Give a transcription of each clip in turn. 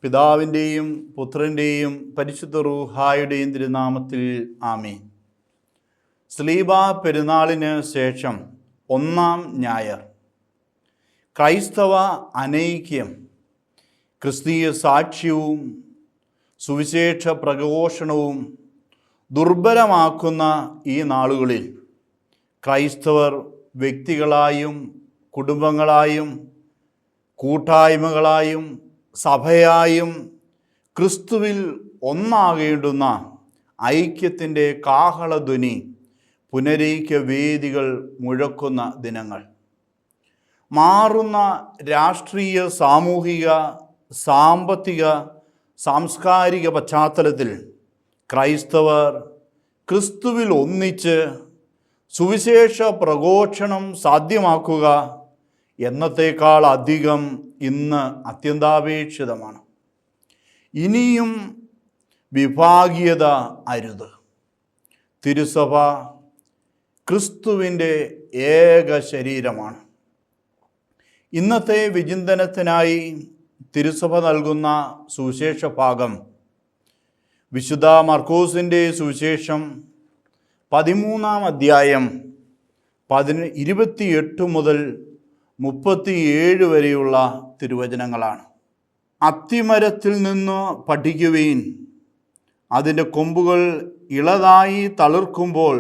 പിതാവിൻ്റെയും പുത്രൻ്റെയും പരിശുദ്ധ റൂഹായുടെയും തിരുനാമത്തിൽ ആമേൻ. സ്ലീബാ പെരുന്നാളിന് ശേഷം ഒന്നാം ഞായർ. ക്രൈസ്തവ അനൈക്യം, ക്രിസ്തീയ സാക്ഷ്യവും സുവിശേഷ പ്രഘോഷണവും ദുർബലമാക്കുന്ന ഈ നാളുകളിൽ ക്രൈസ്തവർ വ്യക്തികളായും കുടുംബങ്ങളായും കൂട്ടായ്മകളായും സഭയായും ക്രിസ്തുവിൽ ഒന്നാകേണ്ടുന്ന ഐക്യത്തിൻ്റെ കാഹളധ്വനി പുനരൈക്യ വേദികൾ മുഴക്കുന്ന ദിനങ്ങൾ. മാറുന്ന രാഷ്ട്രീയ, സാമൂഹിക, സാമ്പത്തിക, സാംസ്കാരിക പശ്ചാത്തലത്തിൽ ക്രൈസ്തവർ ക്രിസ്തുവിൽ ഒന്നിച്ച് സുവിശേഷ പ്രഘോഷണം സാധ്യമാക്കുക എന്നത്തേക്കാൾ അധികം ഇന്ന് അത്യന്താപേക്ഷിതമാണ്. ഇനിയും വിഭാഗീയത അരുത്. തിരുസഭ ക്രിസ്തുവിൻ്റെ ഏക ശരീരമാണ്. ഇന്നത്തെ വിചിന്തനത്തിനായി തിരുസഭ നൽകുന്ന സുവിശേഷ ഭാഗം വിശുദ്ധ മർക്കോസിൻ്റെ സുവിശേഷം 13-ാം അധ്യായം 28 മുതൽ 37 വരെയുള്ള തിരുവചനങ്ങളാണ്. അത്തിമരത്തിൽ നിന്ന് പഠിക്കുവീൻ, അതിൻ്റെ കൊമ്പുകൾ ഇളതായി തളിർക്കുമ്പോൾ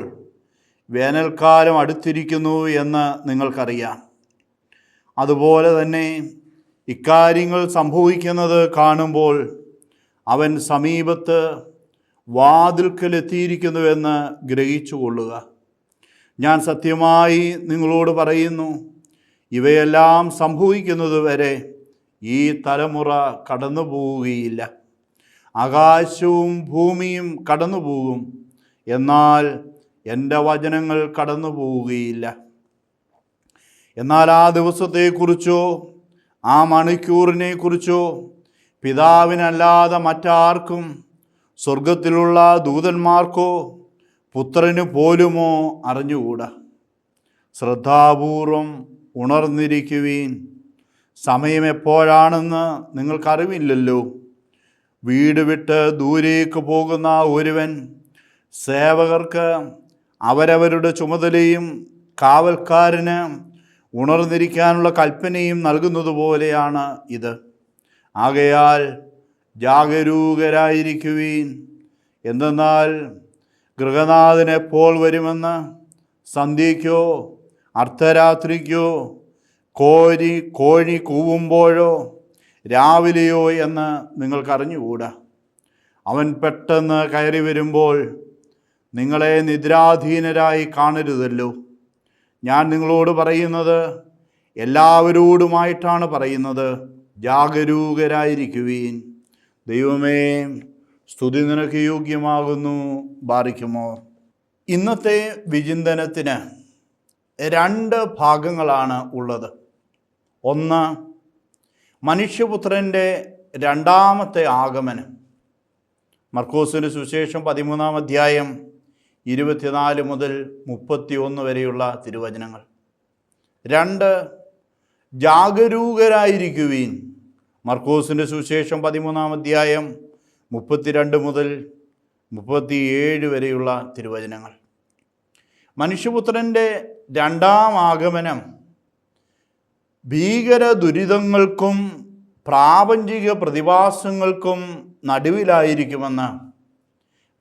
വേനൽക്കാലം അടുത്തിരിക്കുന്നു എന്ന് നിങ്ങൾക്കറിയാം. അതുപോലെ തന്നെ ഇക്കാര്യങ്ങൾ സംഭവിക്കുന്നത് കാണുമ്പോൾ അവൻ സമീപത്ത് വാതിൽക്കലെത്തിയിരിക്കുന്നുവെന്ന് ഗ്രഹിച്ചു കൊള്ളുക. ഞാൻ സത്യമായി നിങ്ങളോട് പറയുന്നു, ഇവയെല്ലാം സംഭവിക്കുന്നതുവരെ ഈ തലമുറ കടന്നു പോവുകയില്ല. ആകാശവും ഭൂമിയും കടന്നു പോകും, എന്നാൽ എൻ്റെ വചനങ്ങൾ കടന്നു പോവുകയില്ല. എന്നാൽ ആ ദിവസത്തെക്കുറിച്ചോ ആ മണിക്കൂറിനെക്കുറിച്ചോ പിതാവിനല്ലാതെ മറ്റാർക്കും, സ്വർഗത്തിലുള്ള ദൂതന്മാർക്കോ പുത്രന് പോലുമോ അറിഞ്ഞുകൂടാ. ശ്രദ്ധാപൂർവം ഉണർന്നിരിക്കുവീൻ, സമയം എപ്പോഴാണെന്ന് നിങ്ങൾക്കറിവില്ലല്ലോ. വീട് വിട്ട് ദൂരേക്ക് പോകുന്ന ഒരുവൻ സേവകർക്ക് അവരവരുടെ ചുമതലയും കാവൽക്കാരന് ഉണർന്നിരിക്കാനുള്ള കൽപ്പനയും നൽകുന്നത് പോലെയാണ് ഇത്. ആകയാൽ ജാഗരൂകരായിരിക്കുവീൻ. എന്തെന്നാൽ ഗൃഹനാഥൻ എപ്പോൾ വരുമെന്ന് സന്ധ്യയ്ക്കോ അർദ്ധരാത്രിക്കോ കോഴി കൂവുമ്പോഴോ രാവിലെയോ എന്ന് നിങ്ങൾക്കറിഞ്ഞുകൂടാ. അവൻ പെട്ടെന്ന് കയറി വരുമ്പോൾ നിങ്ങളെ നിദ്രാധീനരായി കാണരുതല്ലോ. ഞാൻ നിങ്ങളോട് പറയുന്നത് എല്ലാവരോടുമായിട്ടാണ് പറയുന്നത്, ജാഗരൂകരായിരിക്കുവീൻ. ദൈവമേ, സ്തുതി നിനക്ക് യോഗ്യമാകുന്നു. ബാറിക്കുമോ. ഇന്നത്തെ വിചിന്തനത്തിന് 2 ഭാഗങ്ങളാണ് ഉള്ളത്. ഒന്ന്, മനുഷ്യപുത്രൻ്റെ രണ്ടാമത്തെ ആഗമനം. മർക്കോസിൻ്റെ സുവിശേഷം 13-ാം അധ്യായം 24 മുതൽ 31 വരെയുള്ള തിരുവചനങ്ങൾ. 2, ജാഗരൂകരായിരിക്കുവീൻ. മർക്കോസിൻ്റെ സുവിശേഷം 13-ാം അധ്യായം 32 മുതൽ 37 വരെയുള്ള തിരുവചനങ്ങൾ. മനുഷ്യപുത്രൻ്റെ രണ്ടാം ആഗമനം ഭീകര ദുരിതങ്ങൾക്കും പ്രാപഞ്ചിക പ്രതിഭാസങ്ങൾക്കും നടുവിലായിരിക്കുമെന്ന്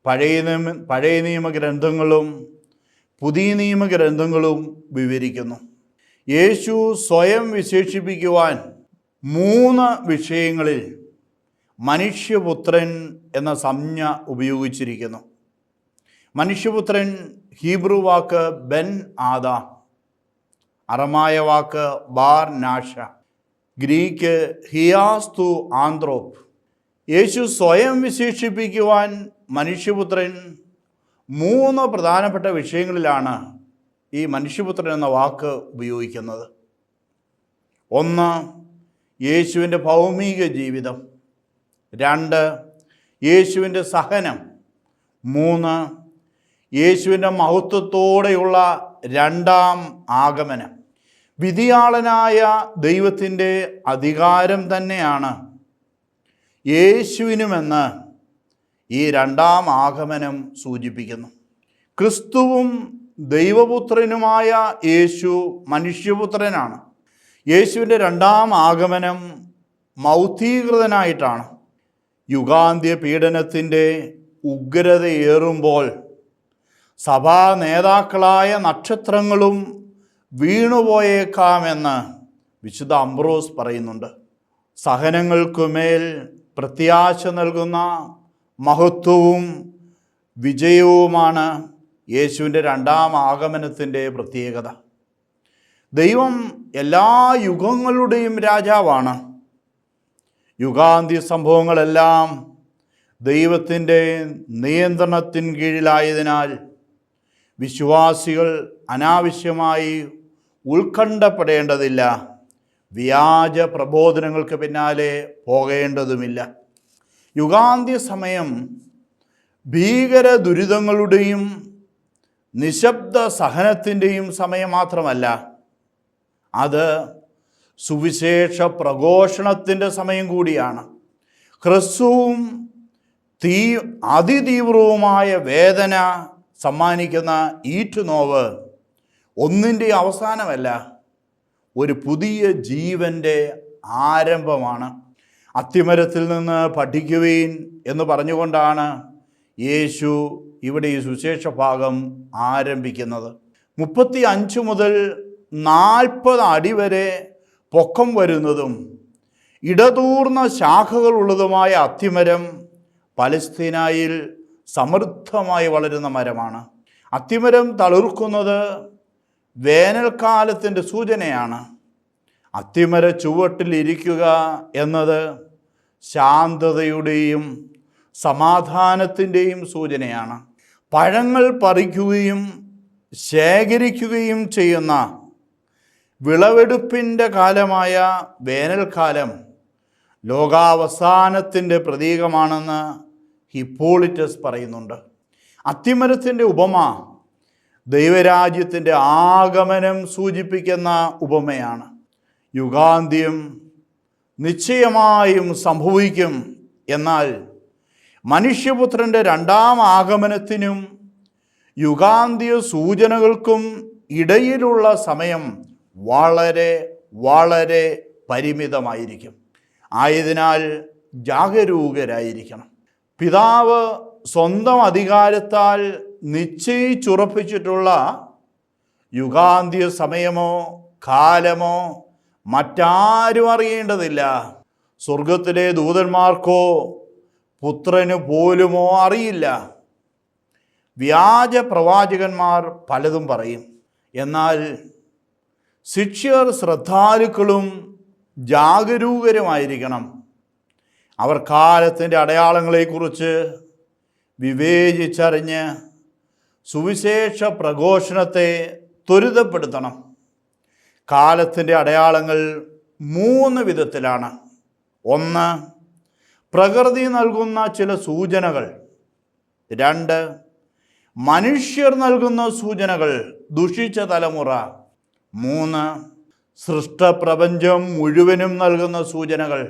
പഴയ നിയമഗ്രന്ഥങ്ങളും പുതിയ നിയമഗ്രന്ഥങ്ങളും വിവരിക്കുന്നു. യേശു സ്വയം വിശേഷിപ്പിക്കുവാൻ 3 വിഷയങ്ങളിൽ മനുഷ്യപുത്രൻ എന്ന സംജ്ഞ ഉപയോഗിച്ചിരിക്കുന്നു. മനുഷ്യപുത്രൻ ഹീബ്രു വാക്ക് ബെൻ ആദാം, അറമായ വാക്ക് ബാർ നാഷ, ഗ്രീക്ക് ഹിയാസ്തു ആന്ത്രോപ്പ്. യേശു സ്വയം വിശേഷിപ്പിക്കുവാൻ മനുഷ്യപുത്രൻ 3 പ്രധാനപ്പെട്ട വിഷയങ്ങളിലാണ് ഈ മനുഷ്യപുത്രൻ എന്ന വാക്ക് ഉപയോഗിക്കുന്നത്. 1, യേശുവിൻ്റെ ഭൗമിക ജീവിതം. 2, യേശുവിൻ്റെ സഹനം. 3, യേശുവിൻ്റെ മഹത്വത്തോടെയുള്ള രണ്ടാം ആഗമനം. വിധിയാളനായ ദൈവത്തിൻ്റെ അധികാരം തന്നെയാണ് യേശുവിനുമെന്ന് ഈ രണ്ടാം ആഗമനം സൂചിപ്പിക്കുന്നു. ക്രിസ്തുവും ദൈവപുത്രനുമായ യേശു മനുഷ്യപുത്രനാണ്. യേശുവിൻ്റെ രണ്ടാം ആഗമനം മൗഢ്യീകൃതനായിട്ടാണ്. യുഗാന്ത്യ പീഡനത്തിൻ്റെ ഉഗ്രതയേറുമ്പോൾ സഭാ നേതാക്കളായ നക്ഷത്രങ്ങളും വീണുപോയേക്കാമെന്ന് വിശുദ്ധ അംബ്രോസ് പറയുന്നുണ്ട്. സഹനങ്ങൾക്കുമേൽ പ്രത്യാശ നൽകുന്ന മഹത്വവും വിജയവുമാണ് യേശുവിൻ്റെ രണ്ടാം ആഗമനത്തിൻ്റെ പ്രത്യേകത. ദൈവം എല്ലാ യുഗങ്ങളുടെയും രാജാവാണ്. യുഗാന്ത്യ സംഭവങ്ങളെല്ലാം ദൈവത്തിൻ്റെ നിയന്ത്രണത്തിന് കീഴിലായതിനാൽ വിശ്വാസികൾ അനാവശ്യമായി ഉത്കണ്ഠപ്പെടേണ്ടതില്ല. വ്യാജ പ്രബോധനങ്ങൾക്ക് പിന്നാലെ പോകേണ്ടതുമില്ല. യുഗാന്ത്യ സമയം ഭീകര ദുരിതങ്ങളുടെയും നിശബ്ദ സഹനത്തിൻ്റെയും സമയം മാത്രമല്ല, അത് സുവിശേഷ പ്രഘോഷണത്തിൻ്റെ സമയം കൂടിയാണ്. ഹ്രസ്വവും അതിതീവ്രവുമായ വേദന സമ്മാനിക്കുന്ന ഈറ്റുനോവ് ഒന്നിൻ്റെ അവസാനമല്ല, ഒരു പുതിയ ജീവൻ്റെ ആരംഭമാണ്. അത്തിമരത്തിൽ നിന്ന് പഠിക്കുവീൻ എന്ന് പറഞ്ഞുകൊണ്ടാണ് യേശു ഇവിടെ ഈ സുവിശേഷ ഭാഗം ആരംഭിക്കുന്നത്. 35 മുതൽ 40 അടി വരെ പൊക്കം വരുന്നതും ഇടതൂർന്ന ശാഖകളുള്ളതുമായ അത്തിമരം പലസ്തീനായിൽ സമൃദ്ധമായി വളരുന്ന മരമാണ്. അത്തിമരം തളിർക്കുന്നത് വേനൽക്കാലത്തിൻ്റെ സൂചനയാണ്. അത്തിമര ചുവട്ടിൽ ഇരിക്കുക എന്നത് ശാന്തതയുടെയും സമാധാനത്തിൻ്റെയും സൂചനയാണ്. പഴങ്ങൾ പറിക്കുകയും ശേഖരിക്കുകയും ചെയ്യുന്ന വിളവെടുപ്പിൻ്റെ കാലമായ വേനൽക്കാലം ലോകാവസാനത്തിൻ്റെ പ്രതീകമാണെന്ന് ഹിപ്പോളിറ്റസ് പറയുന്നുണ്ട്. അത്തിമരത്തിൻ്റെ ഉപമ ദൈവരാജ്യത്തിൻ്റെ ആഗമനം സൂചിപ്പിക്കുന്ന ഉപമയാണ്. യുഗാന്ത്യം നിശ്ചയമായും സംഭവിക്കും. എന്നാൽ മനുഷ്യപുത്രൻ്റെ രണ്ടാം ആഗമനത്തിനും യുഗാന്ത്യ സൂചനകൾക്കും ഇടയിലുള്ള സമയം വളരെ വളരെ പരിമിതമായിരിക്കും. ആയതിനാൽ ജാഗരൂകരായിരിക്കണം. പിതാവ് സ്വന്തം അധികാരത്താൽ നിശ്ചയിച്ചുറപ്പിച്ചിട്ടുള്ള യുഗാന്ത്യ സമയമോ കാലമോ മറ്റാരും അറിയേണ്ടതില്ല. സ്വർഗത്തിലെ ദൂതന്മാർക്കോ പുത്രന് പോലുമോ അറിയില്ല. വ്യാജ പ്രവാചകന്മാർ പലതും പറയും. എന്നാൽ ശിഷ്യർ ശ്രദ്ധാലുക്കളും ജാഗരൂകരുമായിരിക്കണം. അവർ കാലത്തിൻ്റെ അടയാളങ്ങളെക്കുറിച്ച് വിവേചിച്ചറിഞ്ഞ് സുവിശേഷ പ്രഘോഷണത്തെ ത്വരിതപ്പെടുത്തണം. കാലത്തിൻ്റെ അടയാളങ്ങൾ 3 വിധത്തിലാണ്. 1, പ്രകൃതി നൽകുന്ന ചില സൂചനകൾ. 2, മനുഷ്യർ നൽകുന്ന സൂചനകൾ, ദുഷിച്ച തലമുറ. 3, സൃഷ്ടപ്രപഞ്ചം മുഴുവനും നൽകുന്ന സൂചനകൾ.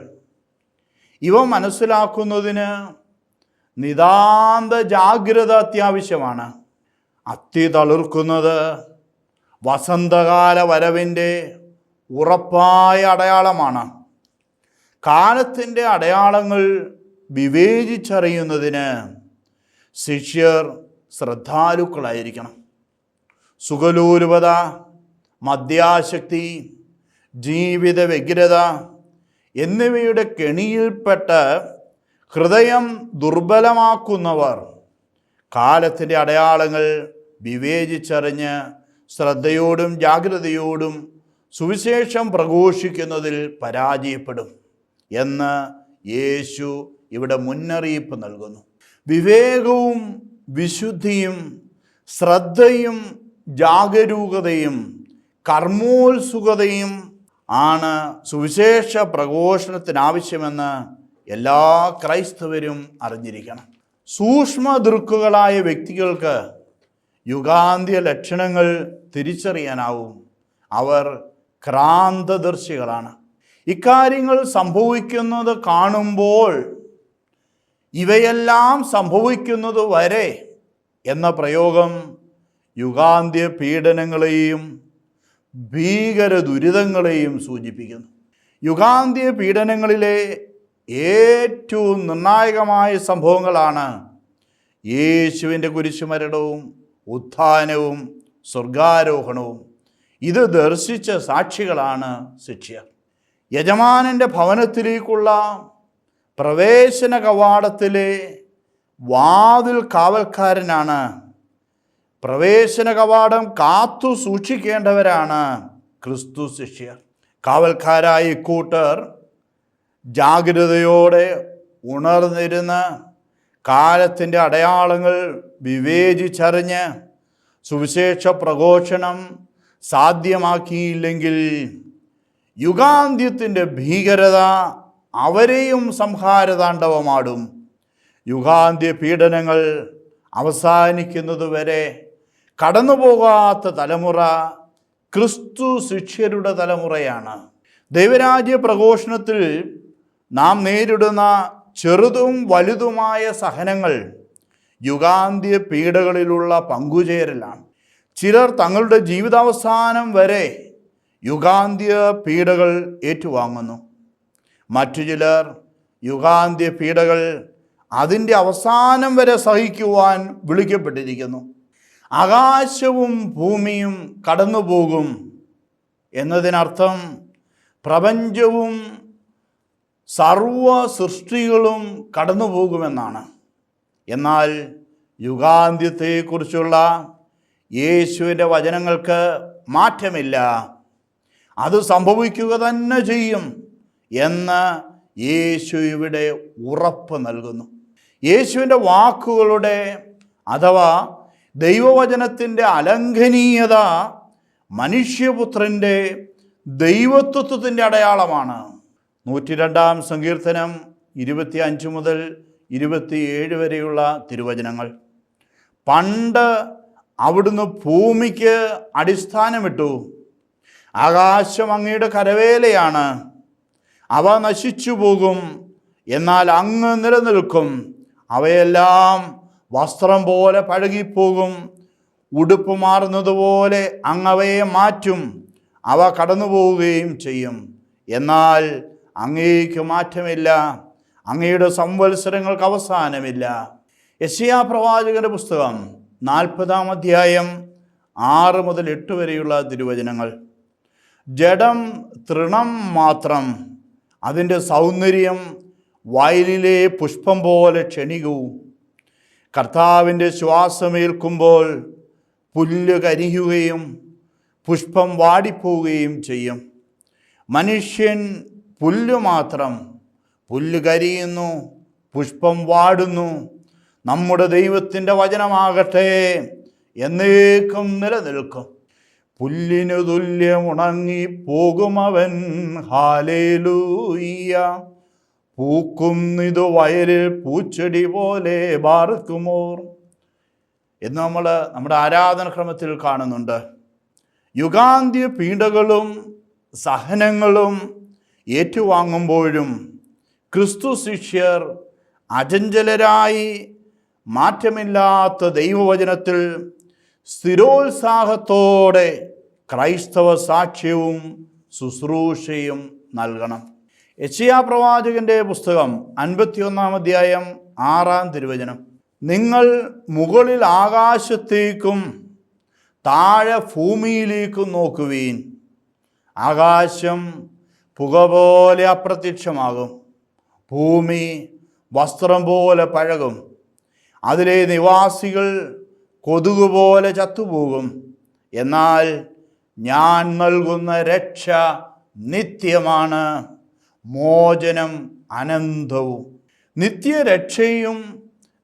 ഇവ മനസ്സിലാക്കുന്നതിന് നിതാന്ത ജാഗ്രത അത്യാവശ്യമാണ്. അത്തി തളിർക്കുന്നത് വസന്തകാല വരവിൻ്റെ ഉറപ്പായ അടയാളമാണ്. കാലത്തിൻ്റെ അടയാളങ്ങൾ വിവേചിച്ചറിയുന്നതിന് ശിഷ്യർ ശ്രദ്ധാലുക്കളായിരിക്കണം. സുഖലോലുപത, മദ്യാസക്തി, ജീവിത വ്യഗ്രത എന്നിവയുടെ കെണിയിൽപ്പെട്ട് ഹൃദയം ദുർബലമാക്കുന്നവർ കാലത്തിൻ്റെ അടയാളങ്ങൾ വിവേചിച്ചറിഞ്ഞ് ശ്രദ്ധയോടും ജാഗ്രതയോടും സുവിശേഷം പ്രഘോഷിക്കുന്നതിൽ പരാജയപ്പെടും എന്ന് യേശു ഇവിടെ മുന്നറിയിപ്പ് നൽകുന്നു. വിവേകവും വിശുദ്ധിയും ശ്രദ്ധയും ജാഗരൂകതയും കർമ്മോത്സുകതയും ആണ് സുവിശേഷ പ്രഘോഷണത്തിനാവശ്യമെന്ന് എല്ലാ ക്രൈസ്തവരും അറിഞ്ഞിരിക്കണം. സൂക്ഷ്മദൃക്കുകളായ വ്യക്തികൾക്ക് യുഗാന്ത്യ ലക്ഷണങ്ങൾ തിരിച്ചറിയാനാവും. അവർ ക്രാന്തദർശികളാണ്. ഇക്കാര്യങ്ങൾ സംഭവിക്കുന്നത് കാണുമ്പോൾ ഇവയെല്ലാം സംഭവിക്കുന്നത് വരെ എന്ന പ്രയോഗം യുഗാന്ത്യ പീഡനങ്ങളെയും ഭീകര ദുരിതങ്ങളെയും സൂചിപ്പിക്കുന്നു. യുഗാന്ത്യ പീഡനങ്ങളിലെ ഏറ്റവും നിർണായകമായ സംഭവങ്ങളാണ് യേശുവിൻ്റെ കുരിശുമരണവും ഉത്ഥാനവും സ്വർഗാരോഹണവും. ഇത് ദർശിച്ച സാക്ഷികളാണ് ശിഷ്യർ. യജമാനൻ്റെ ഭവനത്തിലേക്കുള്ള പ്രവേശന കവാടത്തിലെ വാതിൽ കാവൽക്കാരനാണ്. പ്രവേശന കവാടം കാത്തു സൂക്ഷിക്കേണ്ടവരാണ് ക്രിസ്തു ശിഷ്യർ. കാവൽക്കാരായ ഇക്കൂട്ടർ ജാഗ്രതയോടെ ഉണർന്നിരുന്ന് കാലത്തിൻ്റെ അടയാളങ്ങൾ വിവേചിച്ചറിഞ്ഞ് സുവിശേഷ പ്രഘോഷണം സാധ്യമാക്കിയില്ലെങ്കിൽ യുഗാന്ത്യത്തിൻ്റെ ഭീകരത അവരെയും സംഹാരതാണ്ഡവമാടും. യുഗാന്ത്യ പീഡനങ്ങൾ അവസാനിക്കുന്നതുവരെ കടന്നുപോകാത്ത തലമുറ ക്രിസ്തു ശിഷ്യരുടെ തലമുറയാണ്. ദൈവരാജ്യ പ്രഘോഷണത്തിൽ നാം നേരിടുന്ന ചെറുതും വലുതുമായ സഹനങ്ങൾ യുഗാന്ത്യ പീഡകളിലുള്ള പങ്കുചേരലാണ്. ചിലർ തങ്ങളുടെ ജീവിതാവസാനം വരെ യുഗാന്ത്യ പീഡകൾ ഏറ്റുവാങ്ങുന്നു. മറ്റു ചിലർ യുഗാന്ത്യ പീഡകൾ അതിൻ്റെ അവസാനം വരെ സഹിക്കുവാൻ വിളിക്കപ്പെട്ടിരിക്കുന്നു. ആകാശവും ഭൂമിയും കടന്നുപോകും എന്നതിനർത്ഥം പ്രപഞ്ചവും സർവ സൃഷ്ടികളും കടന്നുപോകുമെന്നാണ്. എന്നാൽ യുഗാന്ത്യത്തെക്കുറിച്ചുള്ള യേശുവിൻ്റെ വചനങ്ങൾക്ക് മാറ്റമില്ല. അത് സംഭവിക്കുക തന്നെ ചെയ്യും എന്ന് യേശു ഇവിടെ ഉറപ്പ് നൽകുന്നു. യേശുവിൻ്റെ വാക്കുകളുടെ അഥവാ ദൈവവചനത്തിൻ്റെ അലംഘനീയത മനുഷ്യപുത്രൻ്റെ ദൈവത്വത്തിൻ്റെ അടയാളമാണ്. 102-ാം സങ്കീർത്തനം 25 മുതൽ 27 വരെയുള്ള തിരുവചനങ്ങൾ. പണ്ട് അവിടുന്ന് ഭൂമിക്ക് അടിസ്ഥാനമിട്ടു. ആകാശം അങ്ങയുടെ കരവേലയാണ്. അവ നശിച്ചു പോകും, എന്നാൽ അങ്ങ് നിലനിൽക്കും. അവയെല്ലാം വസ്ത്രം പോലെ പഴകിപ്പോകും. ഉടുപ്പ് മാറുന്നതുപോലെ അങ്ങ് അവയെ മാറ്റും. അവ കടന്നു പോവുകയും ചെയ്യും, എന്നാൽ അങ്ങേക്ക് മാറ്റമില്ല. അങ്ങയുടെ സംവത്സരങ്ങൾക്ക് അവസാനമില്ല. യെശയ്യാ പ്രവാചകന്റെ പുസ്തകം 40-ാം അധ്യായം 6 മുതൽ 8 വരെയുള്ള തിരുവചനങ്ങൾ. ജഡം തൃണം മാത്രം, അതിൻ്റെ സൗന്ദര്യം വയലിലെ പുഷ്പം പോലെ ക്ഷണികവും. കർത്താവിൻ്റെ ശ്വാസമേൽക്കുമ്പോൾ പുല്ല് കരിയുകയും പുഷ്പം വാടിപ്പോവുകയും ചെയ്യും. മനുഷ്യൻ പുല്ല് മാത്രം, പുല്ല് കരിയുന്നു, പുഷ്പം വാടുന്നു. നമ്മുടെ ദൈവത്തിൻ്റെ വചനമാകട്ടെ എന്നേക്കും നിലനിൽക്കും. പുല്ലിനു തുല്യം ഉണങ്ങി പോകുമവൻ, ഹാലേലൂയ്യ. പൂക്കുന്നിതു വയലിൽ പൂച്ചെടി പോലെ ബാർക്കുമോർ എന്ന് നമ്മൾ നമ്മുടെ ആരാധനക്രമത്തിൽ കാണുന്നുണ്ട്. യുഗാന്ത്യ പീഡകളും സഹനങ്ങളും ഏറ്റുവാങ്ങുമ്പോഴും ക്രിസ്തു ശിഷ്യർ അചഞ്ചലരായി മാറ്റമില്ലാത്ത ദൈവവചനത്തിൽ സ്ഥിരോത്സാഹത്തോടെ ക്രൈസ്തവ സാക്ഷ്യവും ശുശ്രൂഷയും നൽകണം. യെശയ്യാ പ്രവാചകന്റെ പുസ്തകം 51-ാം അധ്യായം 6-ാം തിരുവചനം. നിങ്ങൾ മുകളിൽ ആകാശത്തേക്കും താഴെ ഭൂമിയിലേക്കും നോക്കുവീൻ. ആകാശം പുക പോലെ അപ്രത്യക്ഷമാകും, ഭൂമി വസ്ത്രം പോലെ പഴകും, അതിലെ നിവാസികൾ കൊതുകുപോലെ ചത്തുപോകും. എന്നാൽ ഞാൻ നൽകുന്ന രക്ഷ നിത്യമാണ്, മോചനം അനന്തവും. നിത്യരക്ഷയും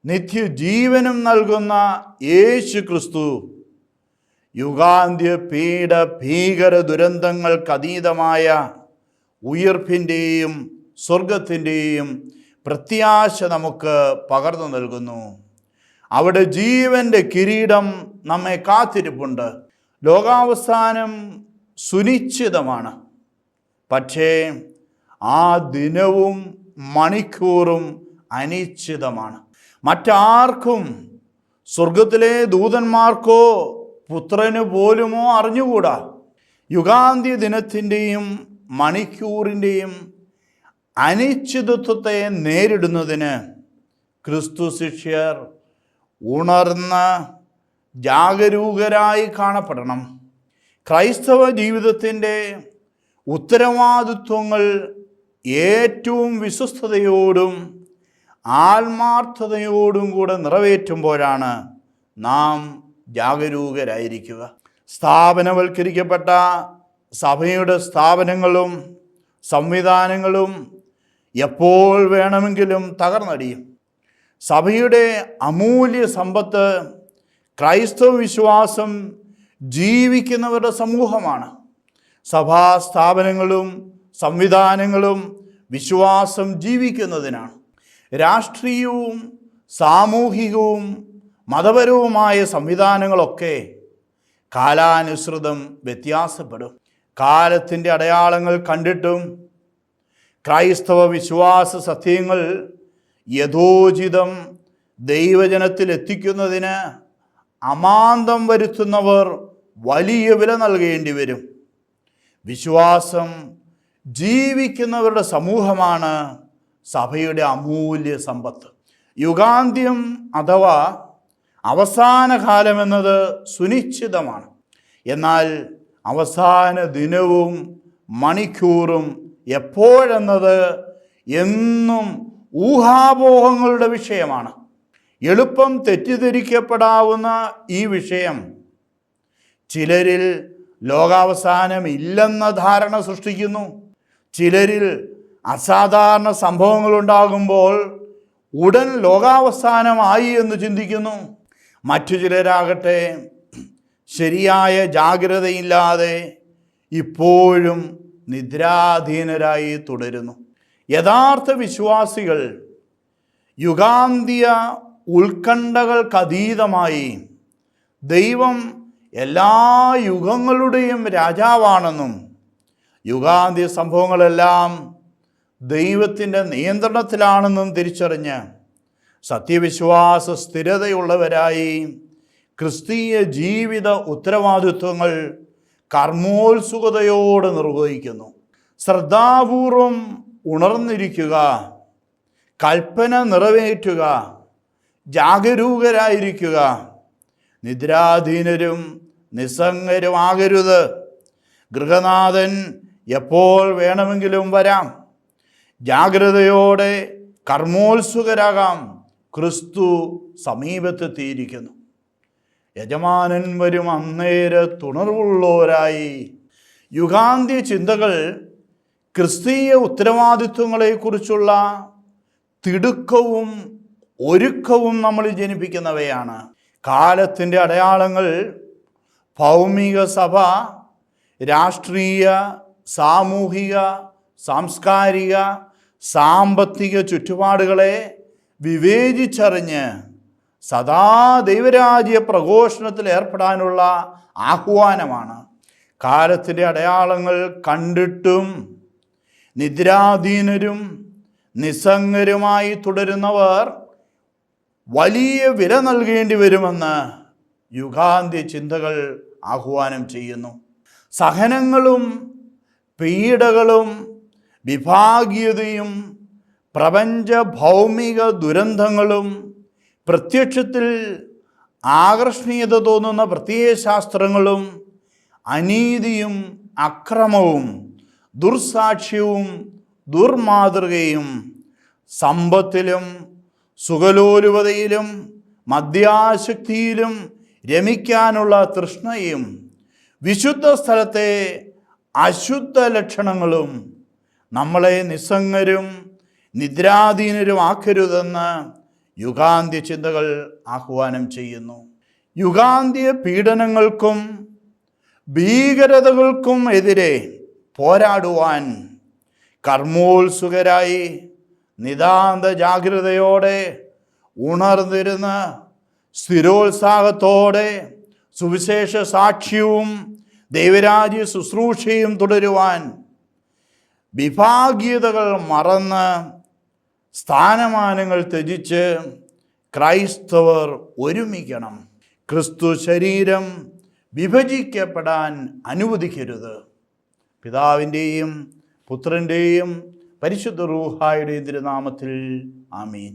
നിത്യജീവനും നൽകുന്ന യേശു ക്രിസ്തു യുഗാന്ത്യ പീഡ ഭീകര ദുരന്തങ്ങൾക്കതീതമായ ഉയിർപ്പിൻ്റെയും സ്വർഗത്തിൻ്റെയും പ്രത്യാശ നമുക്ക് പകർന്നു നൽകുന്നു. അവിടെ ജീവൻ്റെ കിരീടം നമ്മെ കാത്തിരിപ്പുണ്ട്. ലോകാവസാനം സുനിശ്ചിതമാണ്. പക്ഷേ ആ ദിനവും മണിക്കൂറും അനിശ്ചിതമാണ്. മറ്റാർക്കും, സ്വർഗത്തിലെ ദൂതന്മാർക്കോ പുത്രന് പോലുമോ അറിഞ്ഞുകൂടാ. യുഗാന്ത്യ ദിനത്തിൻ്റെയും മണിക്കൂറിൻ്റെയും അനിശ്ചിതത്വത്തെ നേരിടുന്നതിന് ക്രിസ്തു ശിഷ്യർ ഉണർന്ന് ജാഗരൂകരായി കാണപ്പെടണം. ക്രൈസ്തവ ജീവിതത്തിൻ്റെ ഉത്തരവാദിത്വങ്ങൾ ഏറ്റവും വിശ്വസ്തയോടും ആത്മാർത്ഥതയോടും കൂടെ നിറവേറ്റുമ്പോഴാണ് നാം ജാഗരൂകരായിരിക്കുക. സ്ഥാപനവൽക്കരിക്കപ്പെട്ട സഭയുടെ സ്ഥാപനങ്ങളും സംവിധാനങ്ങളും എപ്പോൾ വേണമെങ്കിലും തകർന്നടിയും. സഭയുടെ അമൂല്യ സമ്പത്ത് ക്രൈസ്തവ വിശ്വാസം ജീവിക്കുന്നവരുടെ സമൂഹമാണ്. സഭാ സ്ഥാപനങ്ങളും സംവിധാനങ്ങളും വിശ്വാസം ജീവിക്കുന്നതിനാണ്. രാഷ്ട്രീയവും സാമൂഹികവും മതപരവുമായ സംവിധാനങ്ങളൊക്കെ കാലാനുസൃതം വ്യത്യാസപ്പെടും. കാലത്തിൻ്റെ അടയാളങ്ങൾ കണ്ടിട്ടും ക്രൈസ്തവ വിശ്വാസ സത്യങ്ങൾ യഥോചിതം ദൈവജനത്തിൽ എത്തിക്കുന്നതിന് അമാന്തം വരുത്തുന്നവർ വലിയ വില നൽകേണ്ടി വരും. വിശ്വാസം ജീവിക്കുന്നവരുടെ സമൂഹമാണ് സഭയുടെ അമൂല്യ സമ്പത്ത്. യുഗാന്ത്യം അഥവാ അവസാന കാലമെന്നത് സുനിശ്ചിതമാണ്. എന്നാൽ അവസാന ദിനവും മണിക്കൂറും എപ്പോഴെന്നത് എന്നും ഊഹാപോഹങ്ങളുടെ വിഷയമാണ്. എളുപ്പം തെറ്റിദ്ധരിക്കപ്പെടാവുന്ന ഈ വിഷയം ചിലരിൽ ലോകാവസാനം ഇല്ലെന്ന ധാരണ സൃഷ്ടിക്കുന്നു. ചിലരിൽ അസാധാരണ സംഭവങ്ങളുണ്ടാകുമ്പോൾ ഉടൻ ലോകാവസാനമായി എന്ന് ചിന്തിക്കുന്നു. മറ്റു ചിലരാകട്ടെ ശരിയായ ജാഗ്രതയില്ലാതെ ഇപ്പോഴും നിദ്രാധീനരായി തുടരുന്നു. യഥാർത്ഥ വിശ്വാസികൾ യുഗാന്ത്യ ഉത്കണ്ഠകൾക്കതീതമായി ദൈവം എല്ലാ യുഗങ്ങളുടെയും രാജാവാണെന്നും യുഗാന്ത്യ സംഭവങ്ങളെല്ലാം ദൈവത്തിൻ്റെ നിയന്ത്രണത്തിലാണെന്നും തിരിച്ചറിഞ്ഞ് സത്യവിശ്വാസ സ്ഥിരതയുള്ളവരായി ക്രിസ്തീയ ജീവിത ഉത്തരവാദിത്വങ്ങൾ കർമ്മോത്സുകതയോടെ നിർവഹിക്കുന്നു. ശ്രദ്ധാപൂർവം ഉണർന്നിരിക്കുക, കൽപ്പന നിറവേറ്റുക, ജാഗരൂകരായിരിക്കുക. നിദ്രാധീനരും നിസ്സംഗരുമാകരുത്. ഗൃഹനാഥൻ എപ്പോൾ വേണമെങ്കിലും വരാം. ജാഗ്രതയോടെ കർമ്മോത്സുകരാകാം. ക്രിസ്തു സമീപത്തെത്തിയിരിക്കുന്നു. യജമാനൻ വരും അന്നേരത്തുണർവുള്ളവരായി. യുഗാന്ത്യ ചിന്തകൾ ക്രിസ്തീയ ഉത്തരവാദിത്വങ്ങളെക്കുറിച്ചുള്ള തിടുക്കവും ഒരുക്കവും നമ്മളിൽ ജനിപ്പിക്കുന്നവയാണ്. കാലത്തിൻ്റെ അടയാളങ്ങൾ ഭൗമിക സഭ രാഷ്ട്രീയ, സാമൂഹിക, സാംസ്കാരിക, സാമ്പത്തിക ചുറ്റുപാടുകളെ വിവേചിച്ചറിഞ്ഞ് സദാ ദൈവരാജ്യ പ്രഘോഷണത്തിൽ ഏർപ്പെടാനുള്ള ആഹ്വാനമാണ്. കാലത്തിൻ്റെ അടയാളങ്ങൾ കണ്ടിട്ടും നിദ്രാധീനരും നിസ്സംഗരുമായി തുടരുന്നവർ വലിയ വില നൽകേണ്ടി വരുമെന്ന് യുഗാന്ത്യ ചിന്തകൾ ആഹ്വാനം ചെയ്യുന്നു. സഹനങ്ങളും പീഡകളും വിഭാഗീയതയും പ്രപഞ്ച ഭൗമിക ദുരന്തങ്ങളും പ്രത്യക്ഷത്തിൽ ആകർഷണീയത തോന്നുന്ന പ്രത്യയശാസ്ത്രങ്ങളും അനീതിയും അക്രമവും ദുർസാക്ഷ്യവും ദുർമാതൃകയും സമ്പത്തിലും സുഖലോലുപതയിലും മദ്യാസക്തിയിലും രമിക്കാനുള്ള തൃഷ്ണയും വിശുദ്ധ സ്ഥലത്തെ അശുദ്ധ ലക്ഷണങ്ങളും നമ്മളെ നിസ്സംഗരും നിദ്രാധീനരുമാക്കരുതെന്ന് യുഗാന്ത്യ ചിന്തകൾ ആഹ്വാനം ചെയ്യുന്നു. യുഗാന്ത്യ പീഡനങ്ങൾക്കും ഭീകരതകൾക്കും എതിരെ പോരാടുവാൻ കർമ്മോത്സുകരായി നിതാന്ത ജാഗ്രതയോടെ ഉണർന്നിരുന്ന് സ്ഥിരോത്സാഹത്തോടെ സുവിശേഷ സാക്ഷ്യവും ദൈവരാജ്യ ശുശ്രൂഷയും തുടരുവാൻ വിഭാഗീയതകൾ മറന്ന് സ്ഥാനമാനങ്ങൾ ത്യജിച്ച് ക്രൈസ്തവർ ഒരുമിക്കണം. ക്രിസ്തു ശരീരം വിഭജിക്കപ്പെടാൻ അനുവദിക്കരുത്. പിതാവിൻ്റെയും പുത്രൻ്റെയും പരിശുദ്ധ റൂഹായുടെയും തിരുനാമത്തിൽ ആമീൻ.